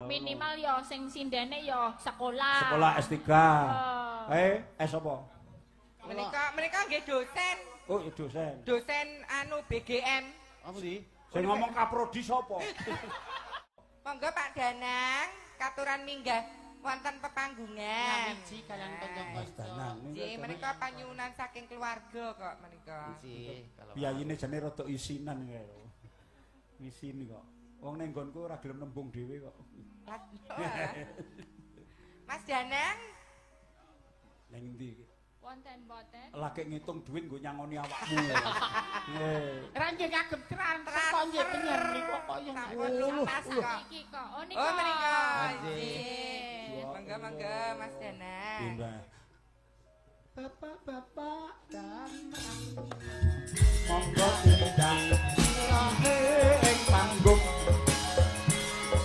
Minimal yo sing sindene yo sekolah. Sekolah S3. S apa? Menika nggih dosen. Oh, dosen. Dosen anu BGM. Apa sih? Sing ngomong kaprodi sapa? Monggo Pak Danang, katuran minggah wonten pepanggungan. Wiji kalian kanca-kanca. Nggih, menika panyuwunan saking keluarga kok menika. Wiji, kalau Biyayine jane rada isinan kae. Isini kok. Wong ning nggonku ora gelem nembung dhewe kok. Mas Danang, Ning ndi iki? Wonten boten. Lagi ngitung duit nggo nyangoni awakmu. Nggih. Ra nggih kagem transfer kok nggih bener niku kok yang sampun lunas kok. Iki kok. Oh niku. Oh menika. Nggih. Monggo Mas Danang. Pindah. Bapak-bapak dan Monggo pindang lahe ing panggung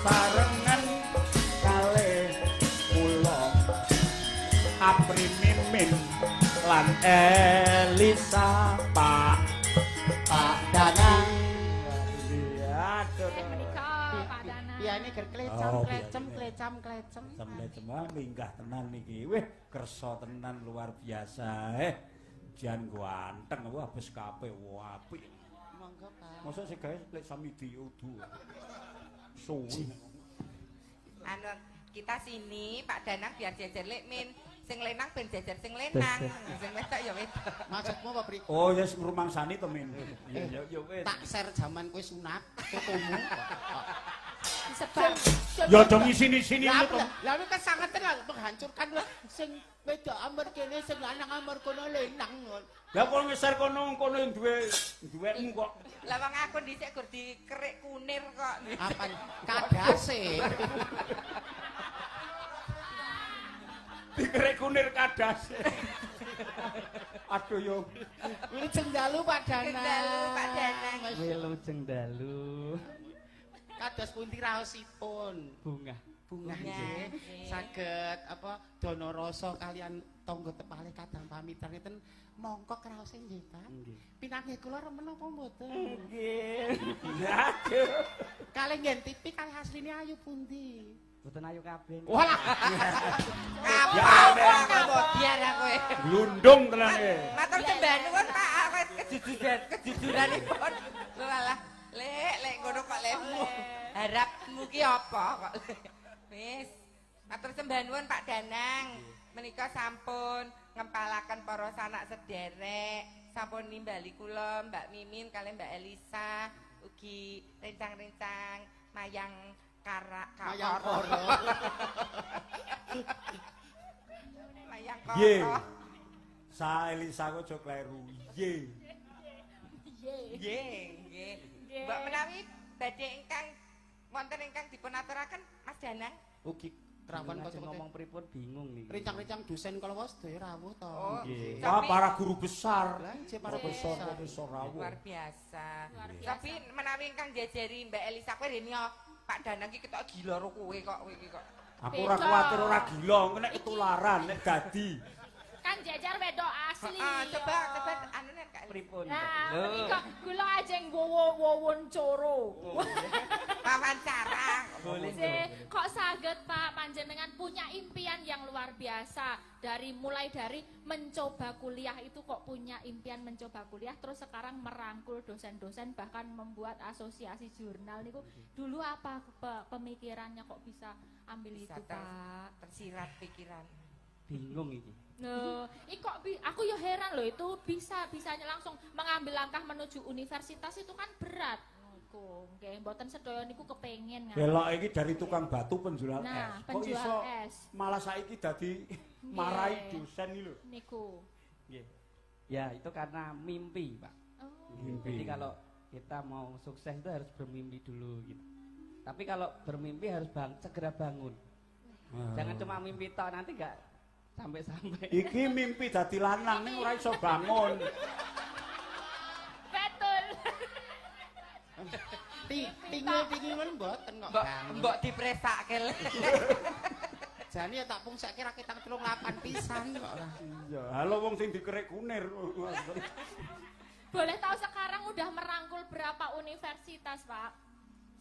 sarengan kalih kula Apri Mimin lan Elisa Pak Danang. Iya, Menika Pak Danang. Iya ini ger klecam, Oh, klecem, iya. klecam, klecem. sampai cuma minggah tenan niki. Wih, kersa tenan luar biasa. Jan ganteng wah wis kabeh apik. Monggo Pak. Mosok sing gawe lek samidi udu. Suwi. Anu kita sini Pak Danang biar jajar lek min. Sing lenang ben jajar sing lenang. Sing wedok ya wedok. Maksudmu apa Pri? Oh, ya yes, ngrumangsani to min. Iya, ya wis. Tak share zaman kowe sunat, tutumu. Disebang. Ya dong isini-sini Lah to. lah ini kan sangat tenang menghancurkan lah sing wedok ambar kene sing lanang ambar kono lenang. Ya kok ngeser kono yang duwekmu kok. Lah wong aku dhisik gur dikerik kunir kok. Apa kadase? Dikerek kunir kadas. Aduh yo. Ini jengdalu Pak Danang. Jengdalu, Pak Danang. Wilujeng dalu Kados pundi raosipun? bunga. Bunga Bunga, nggih. nggih. Saged apa dana rasa kalian tangga tepale kadang pamitan ngeten mongko kraose nggih Pak. Nggih. Pinanggih kula remen apa mboten? Nggih. Aduh. Kalih nggen TV kalih asline ayu pundi? Mboten ayu kabeh. Walah. Ya, Apa kemudian aku. Glundung tenan e. Matur sembah nuwun Pak awet kejujuranipun. Walah, lek ngono kok lemu. Harapmu ki apa kok. Wis. Matur sembah nuwun Pak Danang. Menika sampun ngempalaken para sanak sederek, sampun nimbali kula Mbak Mimin kalian Mbak Elisa ugi rencang-rencang mayang Mayang koro. Mayang Ye. koro. Sa Elisa kok aja kleru. Ye. Nggih. Mbak menawi badhe ingkang wonten ingkang dipunaturaken Mas Danang. Ugi kerawan Lajeng kok ngomong pripun bingung nih. rincang-rincang dosen kalau was dhewe rawuh to. Oh, Nggih. Wah, tapi para guru besar. Lah jek para Profesor besar. profesor rawuh. luar biasa. Luar biasa. Tapi menawi ingkang jajari Mbak Elisa kowe rene Pak Danang iki ketok gila karo kowe kok kowe iki kok. Aku ora Beda. kuwatir ora gila, nek ketularan nek dadi. Kan jajar wedok asli. Coba anu nek Kak. Pripun? Nah, Lho. menika kula ajeng wowon coro. Wawancara. Boleh. Kok saged Pak panjenengan punya impian yang luar biasa mulai dari mencoba kuliah itu kok punya impian mencoba kuliah terus sekarang merangkul dosen-dosen bahkan membuat asosiasi jurnal niku dulu apa pemikirannya kok bisa ambil Bisa itu Pak? tersirat pikiran. Bingung iki. Loh, aku ya heran loh itu bisanya langsung mengambil langkah menuju universitas itu kan berat. Nggih, mboten sedaya niku kepengin kan. Belok iki dari tukang batu penjual Nah, es. Kok penjual iso es. malah saiki dadi marahi dosen iki lho. Niku. Nggih. Ya, itu karena mimpi, Pak. Oh. Mimpi. Jadi kalau kita mau sukses itu harus bermimpi dulu gitu. Tapi kalau bermimpi harus segera bangun. Jangan cuma mimpi tok nanti enggak sampai-sampai. Iki mimpi dadi lanang ning ora iso bangun. Betul. Tinggal mboten kok. Mbok dipresake le. Jane ya tak pungsake raketang 38 pisan kok ora. Iya, halo wong sing dikerek kunir. Boleh tahu sekarang udah merangkul berapa universitas, Pak?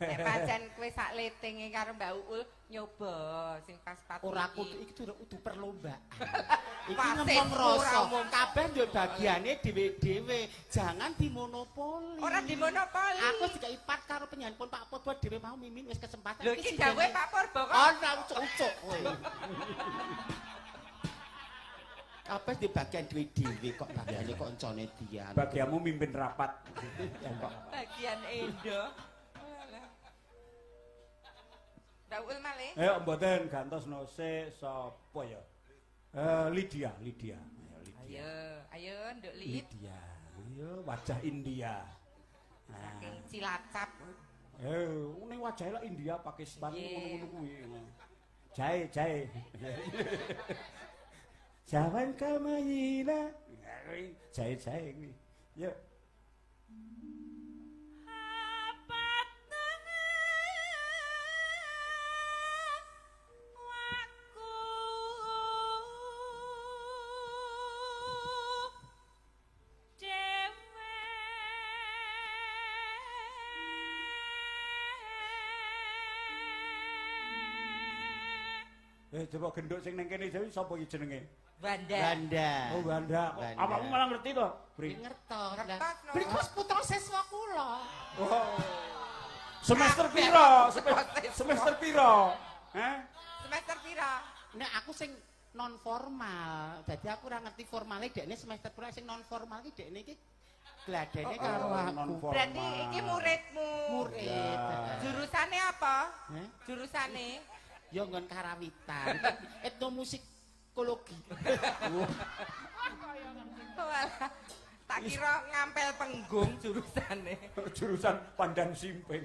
Nek pancen kowe sak letinge karo Mbak Uul nyoba sing pas patu. Ora kudu iki kudu perlombaan. Iki Wasit ngomong rasa. ora umum. Kabeh yo bagiane dhewe-dhewe. Jangan dimonopoli. Ora dimonopoli. Aku dikai part karo penyanyi pun Pak Purbo dhewe mau mimin wis kesempatan. Lho iki dawuhe Pak Purbo kok. Ora ucuk-ucuk kowe. Kabeh di bagian dhewe kok bagiane koncone Dian. Bagianmu mimpin rapat. Bagian Endo. Mbak Uul malih. Mboten gantos nose sapa ya? Lydia. Ayo nduk Lid. Lydia. Ayo wajah India. Saking Cilacap. Ini wajahnya lah India, Pakistan, Iya. ngono-ngono kuwi. Jahe. Jawan kamayina. Jahe kuwi. Yuk. Coba genduk sing nang kene jare sapa iki jenenge? Wanda. Wanda. Oh, Wanda. Wanda. Awakmu malah ngerti to? Bri. Ngertos. Ngertos, no. Berikus putra siswa kula. Oh. Semester piro? Semester piro? Hah? Semester pira? Nek aku sing non formal. Jadi aku ora ngerti formale dekne semester pira sing non formal iki dekne iki gladene karo aku. Berarti iki muridmu. Murid. Jurusane apa? Heh? Jurusane? Ya nggon karawitan. Etnomusikologi. Walah. Tak kira ngampel penggung jurusane. Jurusan Pandan Simping.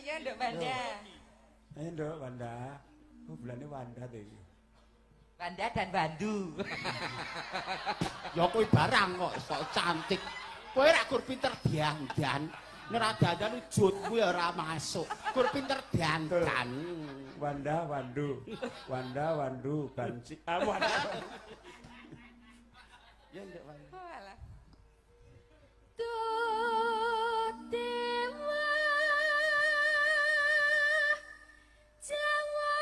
Ayo nduk Wanda. Ayo nduk Wanda. Oh, bulane Wanda to iki. Wanda dan Bandu. Ya kowe barang kok sok cantik. Kowe ra gur pinter dandan. Nek ra dandan ujut kuwi ora masuk. Gur pinter dandan. Wanda, Wandu. Wanda, Wandu, Banci. Wanda. Ya ndek wae. Walah. Dewa Jawa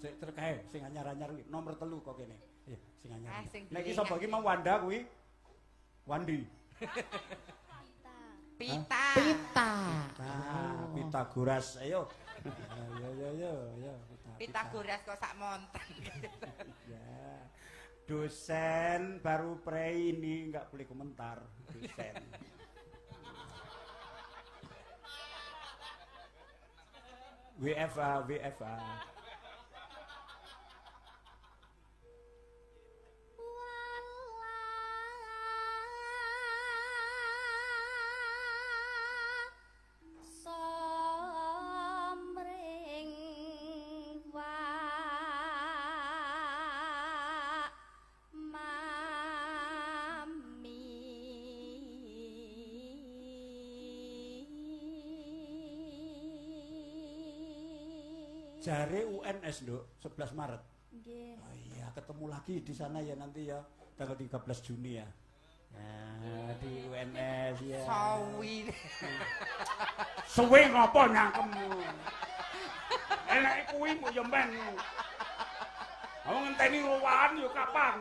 Sik terkae sing anyar-anyar kuwi nomor 3 kok kene. Iya, sing anyar. Sing Nek iki sapa iki mau Wanda kuwi? Wandi. Pita. Pita. Pitagoras. Ayo. Ayo. Pitagoras kok sak monten. Ya. Dosen baru prei ini enggak boleh komentar. Dosen. WFA. Jare UNS, Nduk, 11 Maret. Nggih. Oh iya, ketemu lagi di sana ya nanti ya, tanggal 13 Juni ya. Nah, di UNS ya. Sawi. Suwe ngopo nyangkemmu? Enake kuwi mbok yo men. Aku ngenteni ruwahan yo kapan?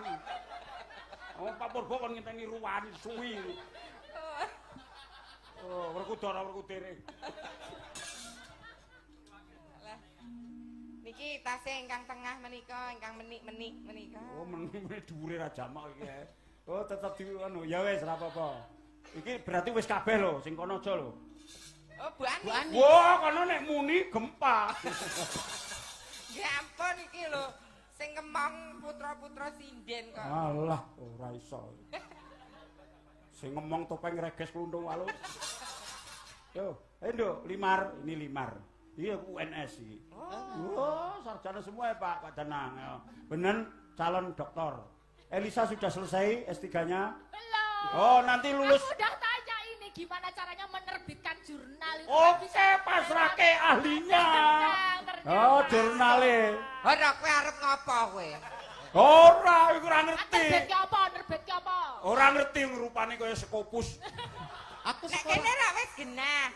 Oh, Pak Purbo kon ngenteni ruwahan suwi. Oh, werkudara-werkudere. Niki tasih ingkang tengah menika, ingkang menik-menik menika. Oh, meneh dhuwure ra jamak iki. Oh, tetep di anu. Ya wis ora apa-apa. Iki berarti wis kabeh lho, sing kono aja lho. Oh, Bu Ani. Wah, kono nek muni gempa. Ya ampun iki lho. Sing kemong putra-putra sinden kok. Alah, ora iso. Sing ngomong topeng reges klundung walu. Yo, Nduk, ini limar. Iya UNS iki. Oh, sarjana semua ya Pak Danang. Ya. Bener calon doktor. Elisa sudah selesai S3-nya? Belum. Oh, nanti lulus. Aku udah tanya ini gimana caranya menerbitkan jurnal itu. Oke, pasrake ahlinya. Oh, jurnale. Ora kowe arep ngopo kowe? Ora, iku ora ngerti. Nerbit ki apa? Nerbit ki apa? Ora ngerti rupane kaya Skopus. Aku Nek kene ra wis genah.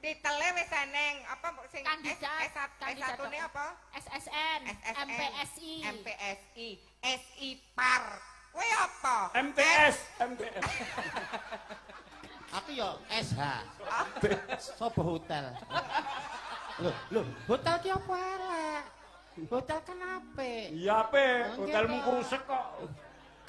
Titele wis eneng apa sing Kandidat, S1-ne apa? SSN, SSN, MPSI. MPSI, SI Par. Kowe apa? MTS. Aku ya SH. Sopo hotel. Loh, hotel ki apa elek? Hotel kan apik. Iya, Pe. Hotelmu krusek kok.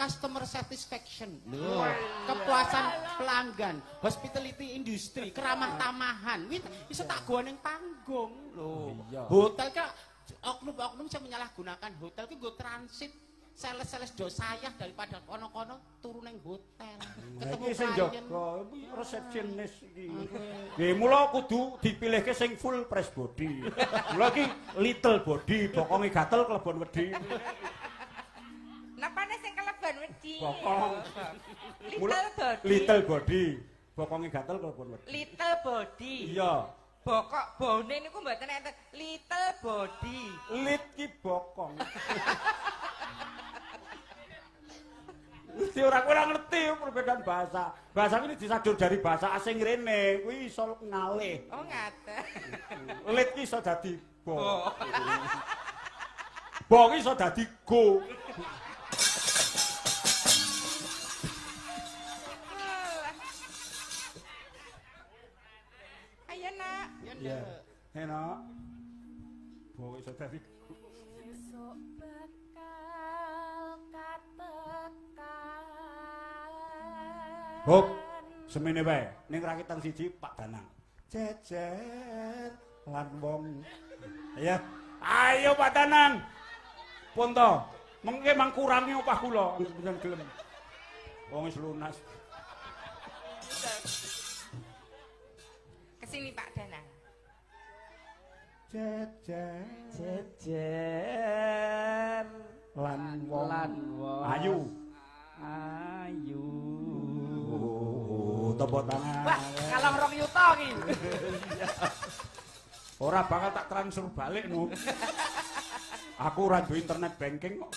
Customer satisfaction. Loh, kepuasan pelanggan, hospitality industry, keramah tamahan. Wih, iso tak gowo ning panggung. Loh. Iya. Hotel ka oknum-oknum sing menyalahgunakan hotel ki nggo transit. Sales-sales do sayah daripada kono-kono turu ning hotel. Ketemu Iki sing klien. jaga resepsionis iki. Nggih, mula kudu dipilihke sing full press body. Mula iki little body, bokonge gatel klebon wedi. Napane sing keleban wedi? Bokong. Little body. Little body. Bokonge gatel klebon wedi. Little body. Iya. Bokok bone niku mboten enten. Little body. Lit ki bokong. Mesti ora ngerti perbedaan bahasa. Bahasa ini disadur dari bahasa asing rene. Kuwi iso ngalih. Oh ngaten. Lit ki iso dadi bo. Bo ki iso dadi go. Ayo nak. Iya. Enak. Bo iso dadi Besok bakal katekan. Hop, semene wae. Ning rakitan siji Pak Danang. Jejer lan wong. Ya. Ayo Pak Danang. Pun to. Mengke mangkurangi opah kula mboten gelem. Wong wis lunas. Kesini Pak Danang. Jejer Jejer lan wong. Ayu. Ayu. Oh, tepuk tangan. Wah, kalong 2 yuta iki. Ora bakal tak transfer balik no. Aku ora duwe internet banking kok.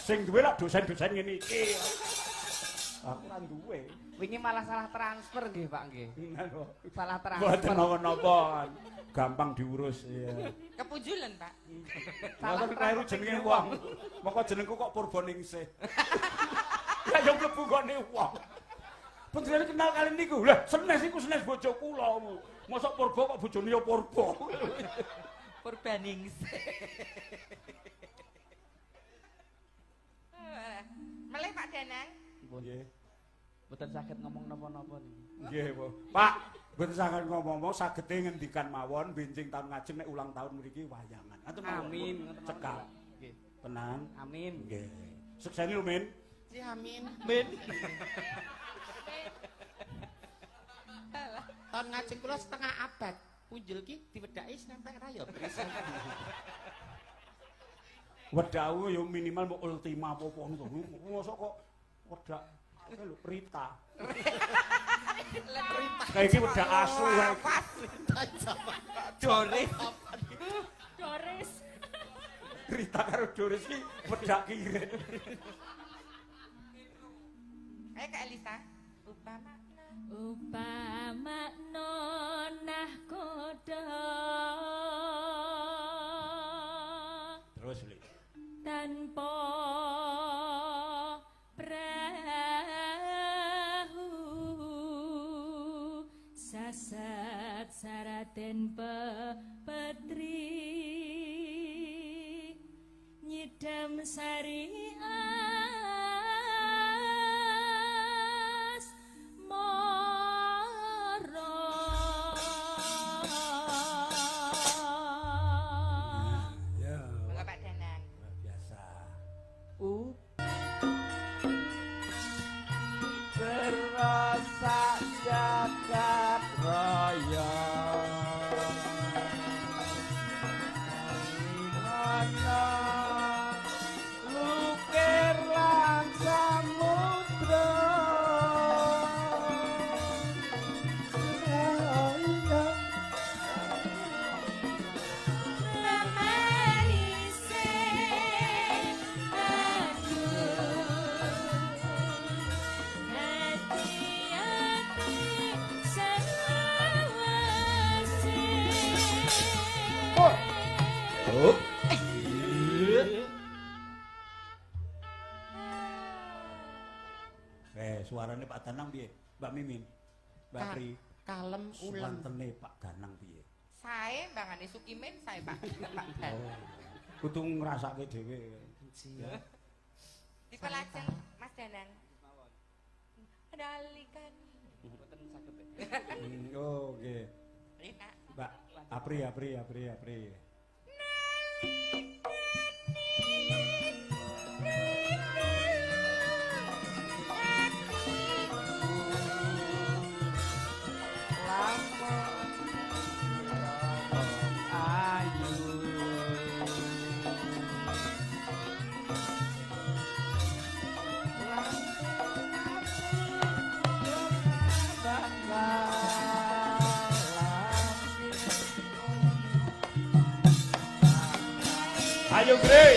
Sing duwe lak dosen-dosen ngene iki. Aku ora duwe. Wingi malah salah transfer nggih, Pak nggih. Salah transfer. Mboten napa-napa. Gampang diurus ya. Kepujulan Pak. Mboten kleru jenenge wong. Moko jenengku kok Purbaningsih. Ya yo mlebu gone wong. Panjenengan kenal kali niku. Lah, Senes iku Senes bojo kula. Mosok Purba kok bojone ya Purba. Purbaningsih. Melih Pak Danang. Nggih. Mboten saged ngomong napa-napa niki. Nggih, Pak. Mboten saged ngomong sagete ngendikan mawon benjing taun ngajeng nek ulang tahun mriki wayangan. Atur Amin, ngoten mawon. Cekak. Nggih. Tenan. Amin. Nggih. Sukseni lho, Min. Ya amin. Min. Tahun ngajeng kula setengah abad. Punjul ki diwedhaki senentek ra ya. Wedhaku ya minimal mau ultima apa-apa ngono to. Mosok kok wedak lho Rita. Kayak iki wedak asu kae. Doris. Doris. Rita karo Doris ki wedak kirit. Ayo Kak Elisa. Upama nonah kodo Terus Li. tanpa perahu sasat saraten petri nyidam sari Berasa jagat raya Ingana lukir lan samudra Raya piye? Mbak Mimin. Mbak Pri. Kalem ulem. Suwantene Pak Danang piye? Sae mbangane Sukimin sae Pak. Oh. Kudu ngrasake dhewe. Ya. Dipun lajeng Mas Danang. Kendalikan. Mboten saged. Oh, nggih. Enak. Mbak Apri. Ayo Bre.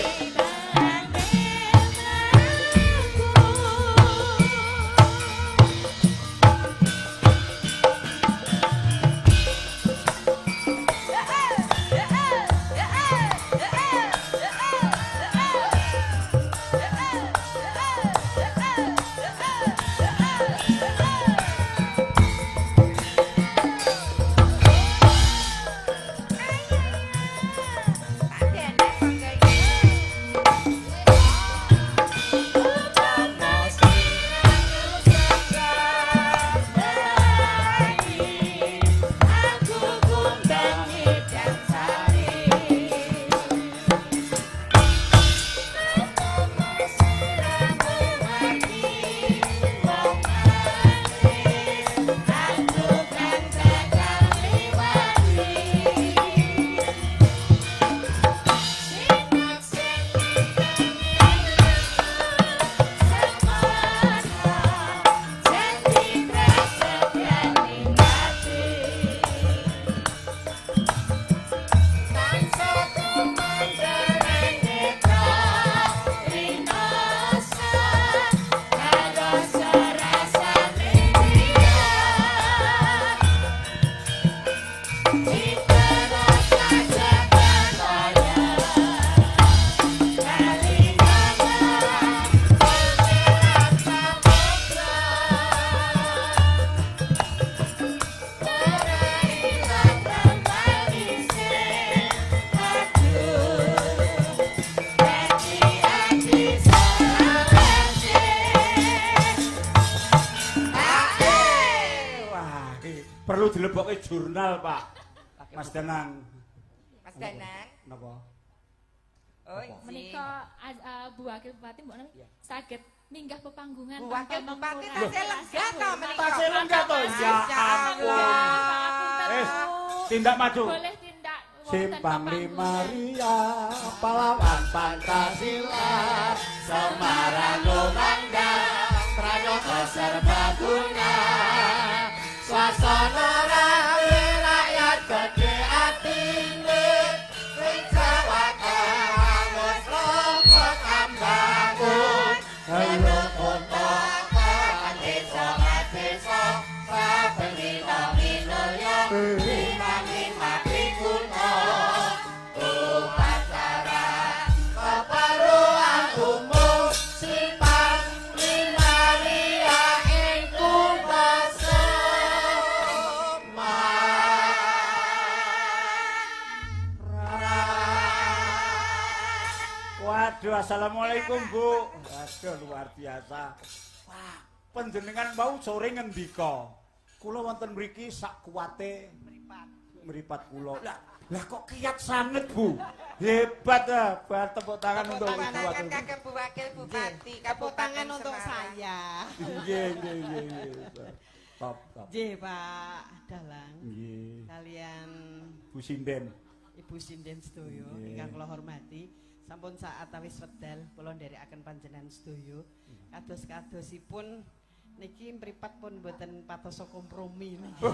Perlu dilebokke jurnal, Pak. Mas Danang. Mas Danang. Napa? Oh, Menika Bu Wakil Bupati mbok nami saged minggah pepanggungan. Bu Wakil Bupati tasih lenggah to menika. Tasih lenggah to. Ya Allah. Tindak maju. Boleh tindak Simpang Lima Ria, pahlawan Pancasila, Semarang Lumandang, Prayoto Serbaguna, swasana rawi rakyat gede atine, ing Jawa Tengah lompat ambangun, halo kota desa saben dina minulya, lima pikuno, upacara keperluan umum Simpang Lima Ria ing Kutha Waduh, assalamualaikum Bu. Waduh, luar biasa. Wah, panjenengan mau sore ngendika. Kula wonten mriki sak kuwate mripat kula. Lah kok kiat sanget Bu. Hebat ah, tepuk tangan untuk Ibu Wakil. Kakek Bu Wakil Bupati Kabupaten untuk Semarang. saya. Nggih. Top. Nggih, Pak Dalang. Nggih. Kalian Bu Sinden. Ibu Sinden sedaya Nggih. ingkang kula hormati. Sampun saat awis wedal kula nderekaken panjenengan sedaya. Kados-kadosipun niki mripat pun mboten patosa kompromi niki.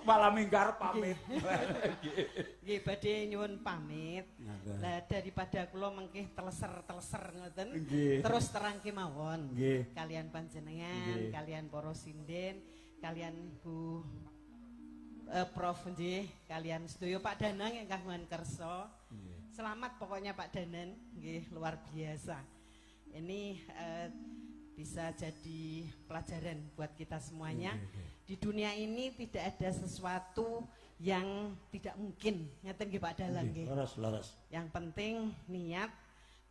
Malah minggar pamit. Nggih badhe nyuwun pamit. Lah daripada kula mengkih teleser-teleser ngoten. Nggih. Terus terang kemawon. Nggih. Kalian panjenengan, Nggih. kalian para sinden, kalian Bu Prof nggih, kalian sedaya Pak Danang ingkang nuwun kersa. Selamat pokoknya Pak Danan, nggih luar biasa. Ini bisa jadi pelajaran buat kita semuanya. Di dunia ini tidak ada sesuatu yang tidak mungkin. Ngeten nggih Pak Dalang nggih. Leres. Yang penting niat,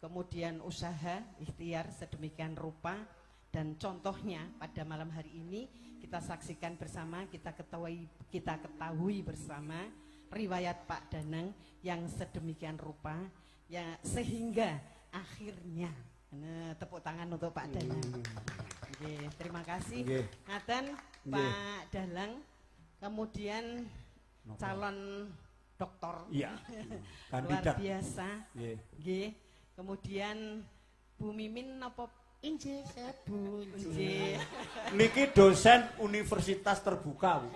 kemudian usaha, ikhtiar sedemikian rupa, dan contohnya pada malam hari ini kita saksikan bersama, kita ketahui bersama riwayat Pak Danang yang sedemikian rupa ya, sehingga akhirnya tepuk tangan untuk Pak Danang. Terima kasih ngaten Pak Dalang. Kemudian calon doktor, iya, luar biasa. Nggih. Kemudian Bu Mimin napa injih saya Bu. Niki dosen universitas terbuka, Bu.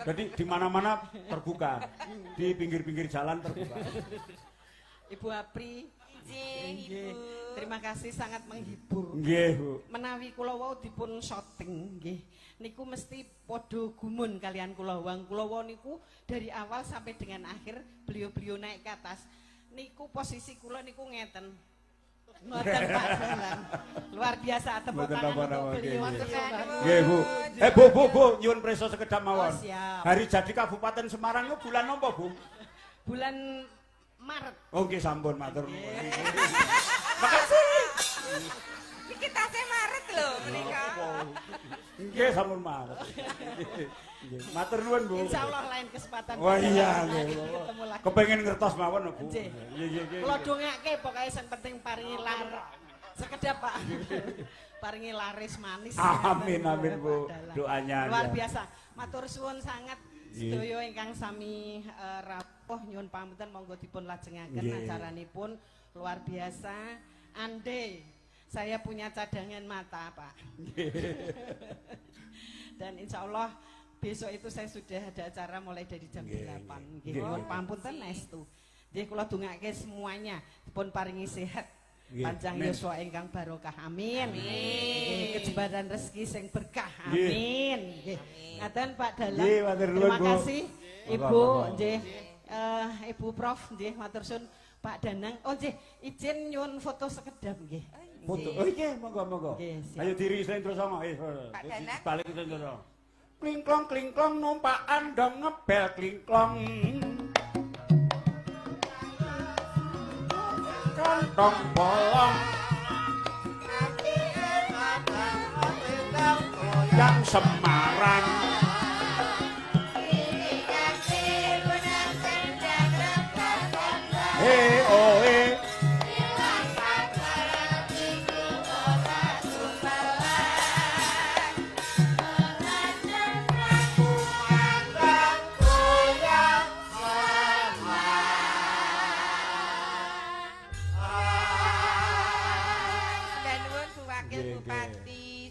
Jadi di mana-mana terbuka. Di pinggir-pinggir jalan terbuka. Ibu Apri, Ibu. terima kasih, sangat menghibur. Nggih, Bu. Menawi kula wau dipun syuting nggih. Niku mesti padha gumun kalian kula wau. Kula wau niku dari awal sampai dengan akhir beliau-beliau naik ke atas. Niku posisi kula niku ngeten. Ngoten Pak Dalang. Luar biasa, tepuk tangan untuk beliau. Nggih, Bu. Bu, nyuwun prisa sekedap mawon. Siap. Hari jadi Kabupaten Semarang itu bulan napa, Bu? Bulan Maret. Oh, nggih sampun matur nuwun. Iki tasih Maret lho menika. Nggih sampun Maret. Nggih, matur nuwun, Bu. Insyaallah lain kesempatan. Wah iya, nggih. Ketemu lagi. Kepengen ngertos mawon, Bu. Nggih. Nggih. Kula dongake pokoke sing penting paringi sekedap Pak. Paringi laris manis. Amin, Bu. Doanya. Luar biasa. Matur suwun sangat sedaya ingkang sami rawuh nyuwun pamunten monggo dipun lajengaken acaranipun luar biasa. Andai saya punya cadangan mata, Pak. Dan insya Allah besok itu saya sudah ada acara mulai dari jam 8. Nyuwun pamunten estu. Nggih kula dongake semuanya dipun paringi sehat. Panjang yuswa ingkang barokah, amin. Nggih, kejebaran rezeki sing berkah, amin. Nggih. Ngaten Pak Dalang. Terima kasih Ibu nggih. Ibu Prof nggih matur suwun Pak Danang. Oh nggih, izin nyuwun foto sekedap nggih. Foto. Oh nggih, monggo. Ayo diri sing terus sama. Pak Danang. Balik ke terus. Klingklong numpakan dong ngebel klingklong. Kantong bolong yang Semarang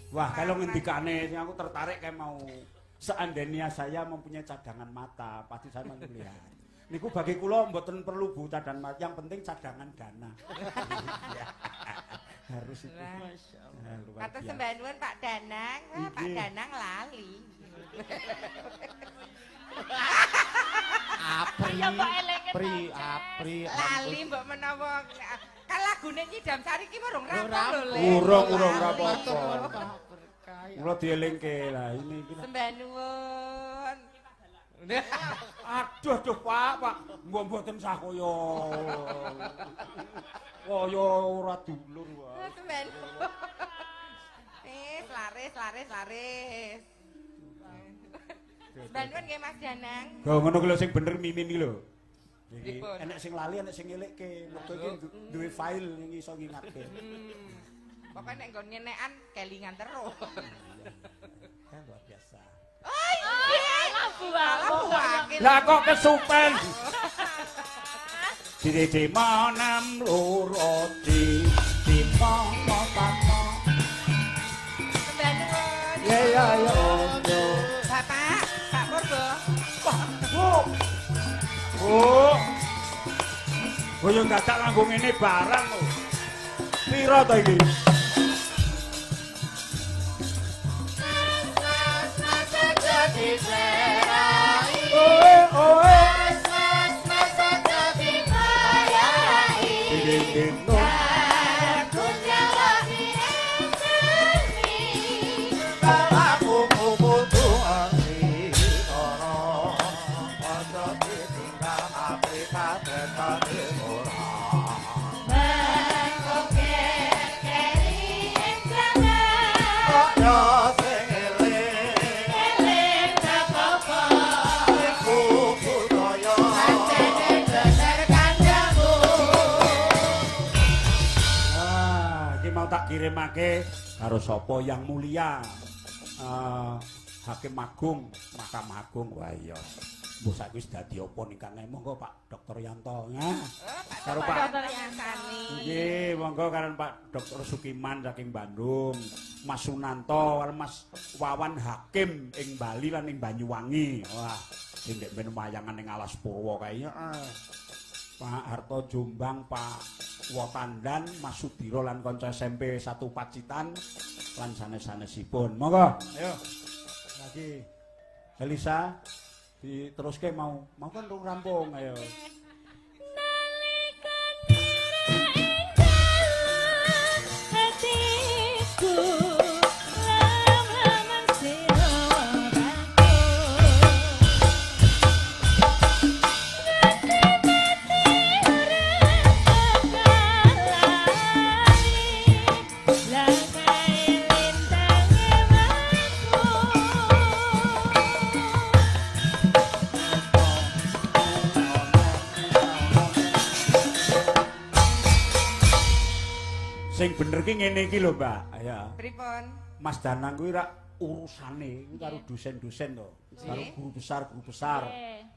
Wah, kalau ngendikane aku tertarik kayak mau seandainya saya mempunyai cadangan mata, pasti saya mau melihat. Niku bagi kula mboten perlu Bu cadangan mata, yang penting cadangan dana. Harus itu. Kata sembah nuwun Pak Danang, Pak Danang lali. Apri. Lali mbok menawa kan lagune Nyidam Sari ki urung rampung lho, Le. Urung rampung. Kula dielingke lah ini iki. Sembah nuwun. Aduh Pak. Mboten sah kaya. Kaya ora dulur wae. Sembah nuwun. Laris. Sembah nuwun nggih Mas Danang. Go ngono kuwi sing bener mimin iki lho. Iki Pripun? enek sing lali, enek sing ngelikke. Mergo iki duwe file sing iso ngingatke. Pokoke nek nggon nyenekan kelingan terus. Kan luar biasa. Lah kok kesupen. Didi manam loro di mono pano. Sembah nuwun. Ya. Bapak, Pak Purbo. Oh yo dadak nganggo ngene barang kok. Piro to iki? tak kirimake karo sapa yang mulia. Hakim Agung, Mahkamah Agung. Wah iya. Mbok saiki wis dadi apa ningkane monggo Pak Dr. Yanto. Nah. Karo Pak Dr. Yansani. Nggih, monggo karo Pak Dr. Sukiman saking Bandung, Mas Sunanto, Mas Wawan Hakim ing Bali lan ing Banyuwangi. Wah, sing ndek ben wayangan ning Alas Purwo kae. Pak Harto Jombang, Pak Wotandan, Mas Sudiro lan kanca SMP 1 Pacitan lan sanes-sanesipun. Monggo, ayo. Lagi Elisa diteruske mau kan rung rampung ayo. Sing bener ki ngene iki lho, Mbak. Ya. Pripun? Mas Danang kuwi rak urusane kuwi karo dosen-dosen to. Karo guru besar,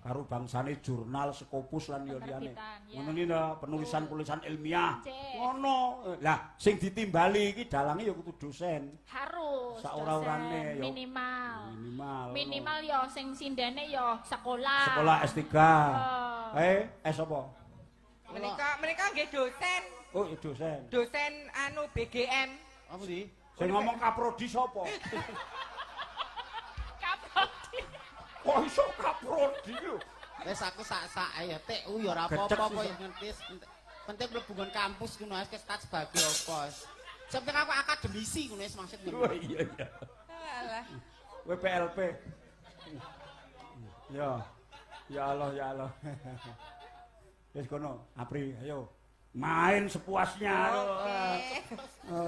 karo bangsane jurnal, Scopus lan liyane. Ngono iki lho, penulisan-penulisan ilmiah. Ngono. Lah, sing ditimbali iki dalange ya kudu dosen. Harus. Saora-orane ya minimal. Minimal ya sing sindene ya sekolah. Sekolah S3. S apa? Menika nggih dosen. Oh, ya dosen. Dosen anu BGM. Apa sih? Sing ngomong kaprodi sapa? Kaprodi. Kok iso kaprodi lho? Wis aku sak-sak ya TU ya ora apa-apa kok ya ngerti. Penting mlebu nggon kampus ngono wis ketat sebagai apa. Sampai aku akademisi ngono wis maksud ngono. Oh iya. Alah. WPLP. Ya. Ya Allah. Wis kono, Apri, ayo. Main sepuasnya.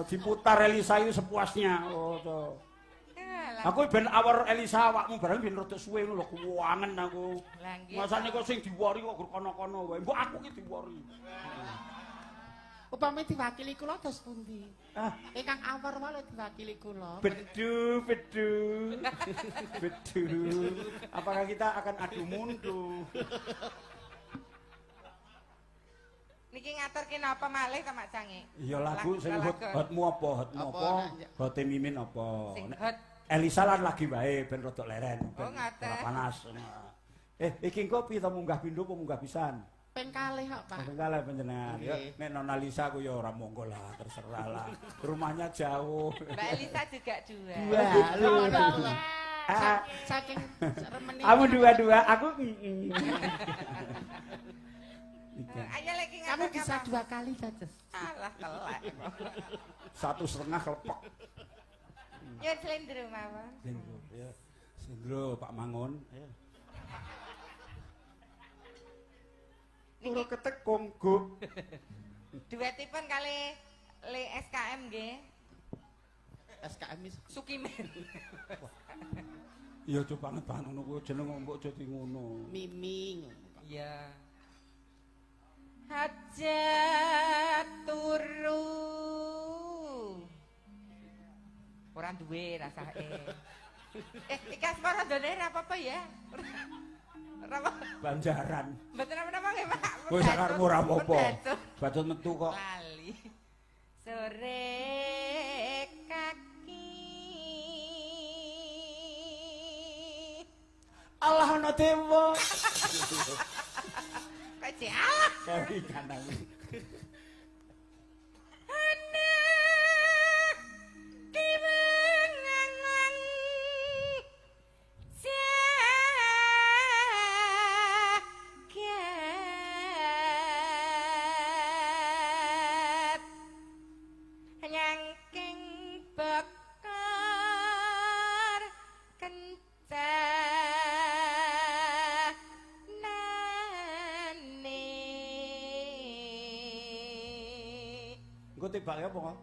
Diputar Elisa itu sepuasnya. Aku ben awar Elisa awakmu bareng ben rada suwe ngono lho kuwangen aku. Masane kok sing diwori kok kono-kono wae. Mbok aku ki diwori. Upame diwakili kula dos pundi? Ingkang awar wae diwakili kula. Bedu. Apakah kita akan adu mundu? Niki ngaturke napa malih ta Mak Cange? Iya lagu sing hotmu apa? Hote Mimin apa? Sing hot. Elisa lan lagi wae ben rada leren. Oh ngaten. Ora panas. Iki engko piye to munggah pindho apa munggah pisan? Ping kalih kok, Pak. Ping kalih panjenengan. Ya nek Nona Lisa ku ya ora monggo lah, terserah lah. Rumahnya jauh. Mbak Elisa juga dua. Dua. Saking remeni. Kamu dua, aku Ayo lagi kamu bisa 2 kali saja. Alah telek. 1,5 kelepok. Ya slendro mawon. Slendro Pak Mangun. Ayo. Loro ketek konggo. Duetipun kali le SKM nggih. SKM Sukimen. Iya coba banget ngono kuwi jeneng mbok dadi ngono. Miming. Iya. Hajat turu. Ora duwe rasake. Iki asmara dene ora apa-apa ya. Ora apa. Banjaran. Mboten apa-apa nggih, Pak. Wis sakarmu ora apa-apa. Batut metu kok. Lali. Sore kaki. Allah ana dewa. Kok jalah. Kawi kandang. Ana kiwengang sakit nyangking bakar Engko tibake apa kok?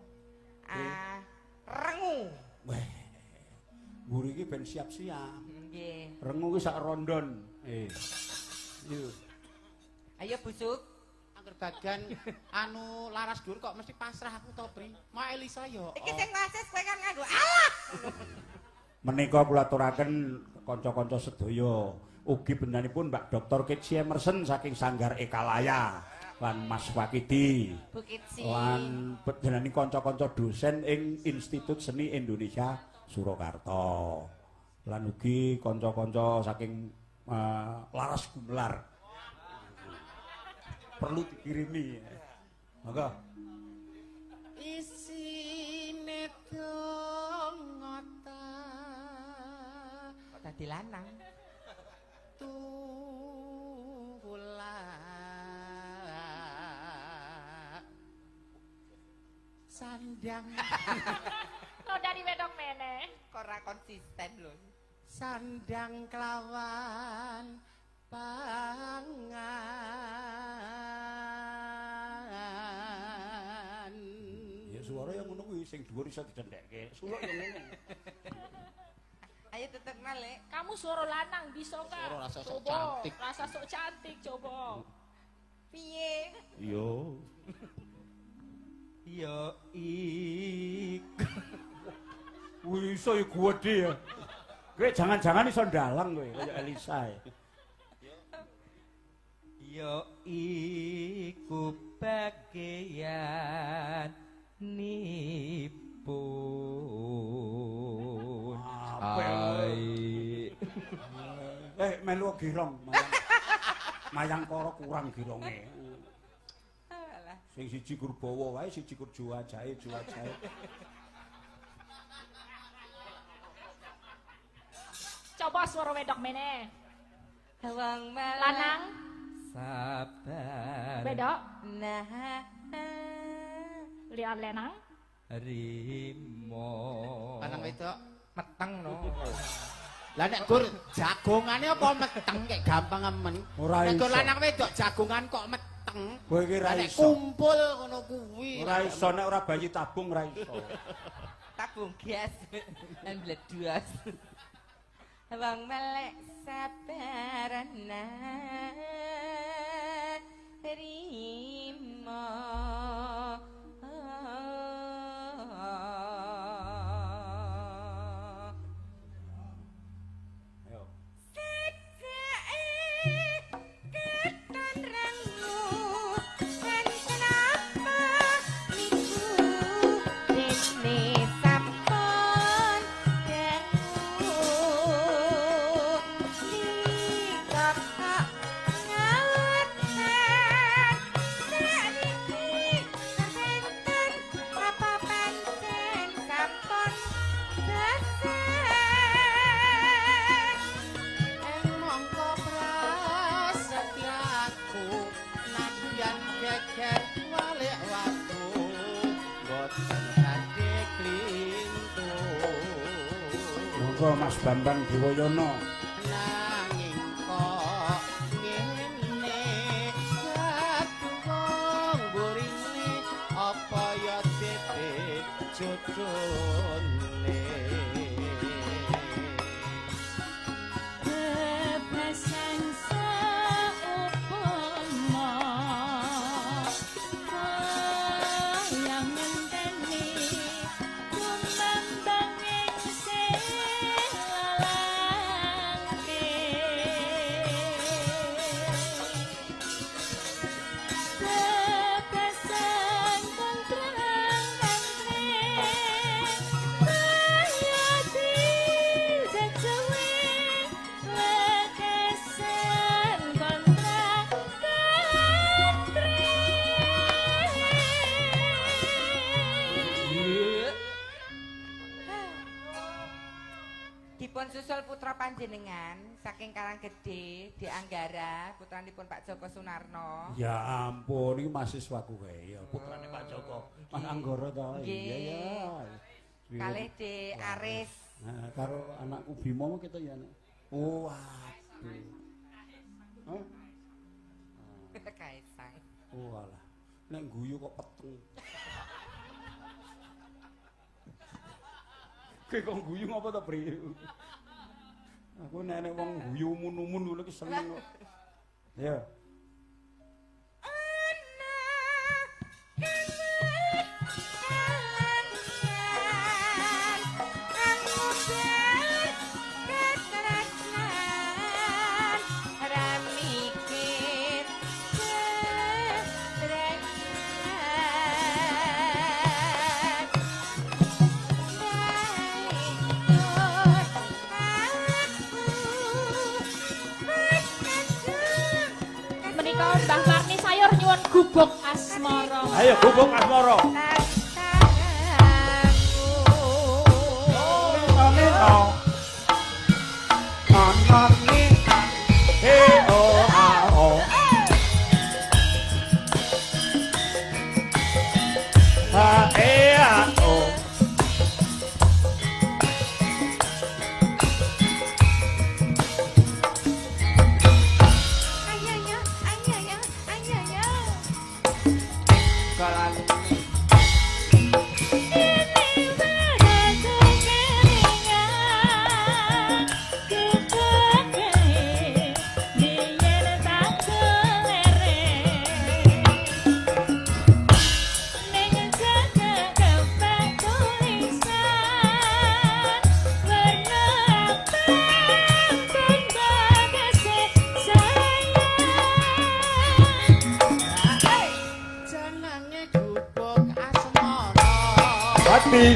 Rengu. Weh. Mburi iki ben siap-siap. Nggih. Rengu ki sak rondon. Yo. Ayo busuk. Angger bagian anu laras dhuwur kok mesti pasrah aku to, Bri. Mau Elisa yo. Iki sing wasis kowe kan nganggo alah. Menika kula aturaken kanca-kanca sedaya ugi bendanipun Mbak Dr. Kitsi Emerson saking Sanggar Ekalaya lan Mas Wakidi Bukit Si. lan panjenengan kanca-kanca dosen ing Institut Seni Indonesia Surakarta lan ugi kanca-kanca saking Laras Gumelar perlu dikirimi monggo Isine dongota Kok dadi lanang? tula sandang Kok dari wedok meneh? Kok ora konsisten lho. sandang kelawan pangan ya suara yang ngono kuwi sing dhuwur iso didendhekke suluk yang ngene Ayo tetepna, Lek. Kamu suara lanang bisa enggak? Suara rasa sok Coba, cantik. Rasa sok cantik coba. Piye? yo Ya iku. wih iso ya gede ya kowe jangan-jangan iso ndalang kowe kaya Elisa ya Ya iku bagian nipun. Apel. Ai. melu girong mayang karo kurang gironge Alah. sing siji Gurbawa wae siji Juwajahe Coba suara wedok meneh. Wong malang Lanang, Sabar. wedok, nah. lihat lanang. Rimo. lanang wedok Meteng no. lah nek gur jagongane apa meteng kayak gampang men Ora nek gur iso. lanang wedok jagongan kok meteng kowe iki ra nek iso kumpul ngono kuwi ora iso nek ora bayi tabung ora iso Tabung gas dan bledos. Wong melek sabarana rimo. ayo mongko prasetyaku nadyan geger walik watu boten badhe klintu monggo Mas Bambang Dewoyono nanging kok ngene jatuh burine apa ya titik jujune Bebasan seupama yang ngenteni kumambang ing selalangke bebasan kontrang-kontreng kaya dijajui lekesan kontrang-kontreng Dipun susul putra panjenengan saking Karanggede di Anggara, putranipun Pak Joko Sunarno. ya ampun iki mahasiswaku kae ya putrane Pak Joko Mas Anggara ta Nggih. iya ya Kalih di Aris. nah, karo anakku Bimo kita ya anak. Oh waduh Hah? Kaisang. Oh alah nek guyu kok peteng Kowe kok guyu ngapa ta, Pri? Aku nek wong guyu mun-mun lho ki seneng kok. Ya. Gubuk asmara. Ayo gubuk asmara. Wati.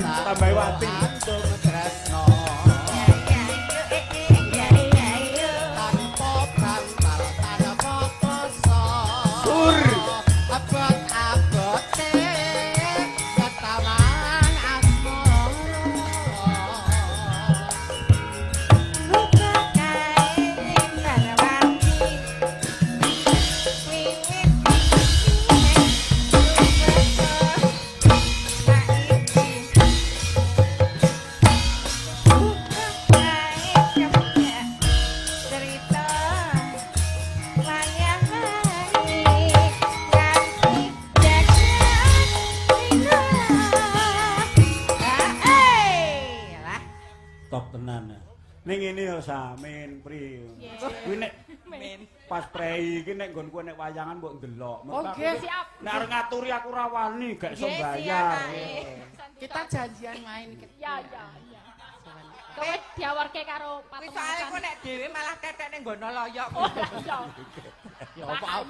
Tambah Wati. Ning ngene ya samin pri. Kuwi nek pas prei iki nek nggonku nek wayangan mbok ndelok. Oke, siap. Nek arep ngaturi aku ra wani gak iso bayar. Kita janjian main. Ya. Kowe diawarke karo Wis soalé kok nek dhewe malah tetek ning nggono loyok. Oh, iya. Ya apa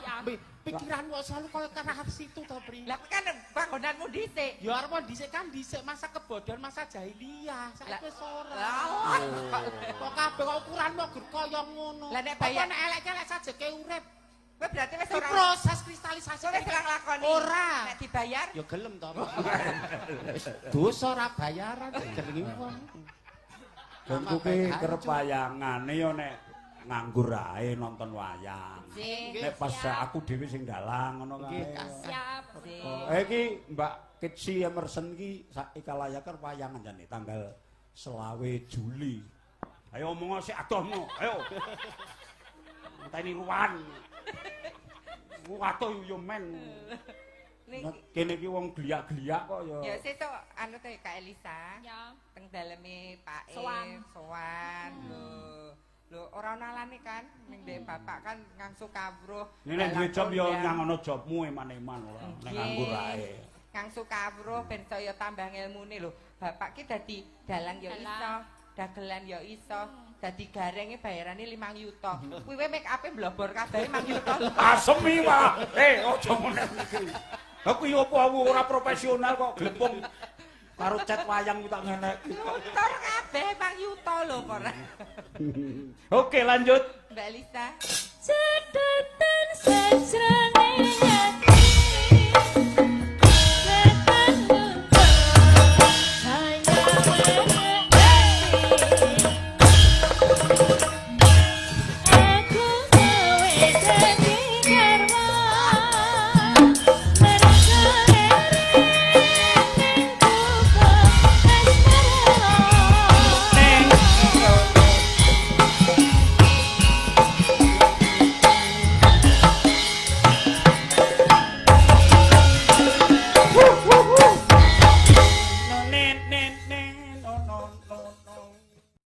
pikiranmu selalu koyo kerahap situ to, Pri. Lah kan panggonanmu dhisik. Ya arep dhisik kan dhisik masa kebodohan masa jahiliyah. Saiki wis ora. Lah kok kabeh kok ukuranmu gur koyo ngono. Lah nek bayar nek elek-elek sajeke urip. Kowe berarti wis ora proses kristalisasi. Kowe wis ora nglakoni. Ora. Nek dibayar ya gelem to. Dosa ora bayaran jenenge wong. Gonku ki kerep wayangane yo nek nganggur ae nonton wayang. Nek pas aku dhewe sing dalang ngono kae. Siap. Iki Mbak Kitsi Emerson ki ikalayaker wayangan jane tanggal 20 Juli. Ayo omong sik adohmu, ayo. Enteni ruwan. Wato yo men. Kene iki wong gliak-gliak kok ya. Ya sesuk anu to Kak Elisa. Ya. Teng daleme Pak Sowan. Lho ora nalane kan ning ndek bapak kan ngangsu kawruh. Nek duwe job yo nyang ana jobmu eman-eman ora nek nganggur ae. Ngangsu kawruh ben saya tambah ngilmune lho. Bapak ki dadi dalang ya iso, dagelan ya iso, dadi garenge bayarane 5 yuta. Kuwi make up-e blobor kabeh 5 yuta. Asemi wae. Aja ngono iki. Lah kuwi opo ora profesional kok glepung karo cat wayang tak ngenek. Motor kabeh 5 yuta lho kok. Oke, lanjut. Mbak Lisa. Cedetan sajroning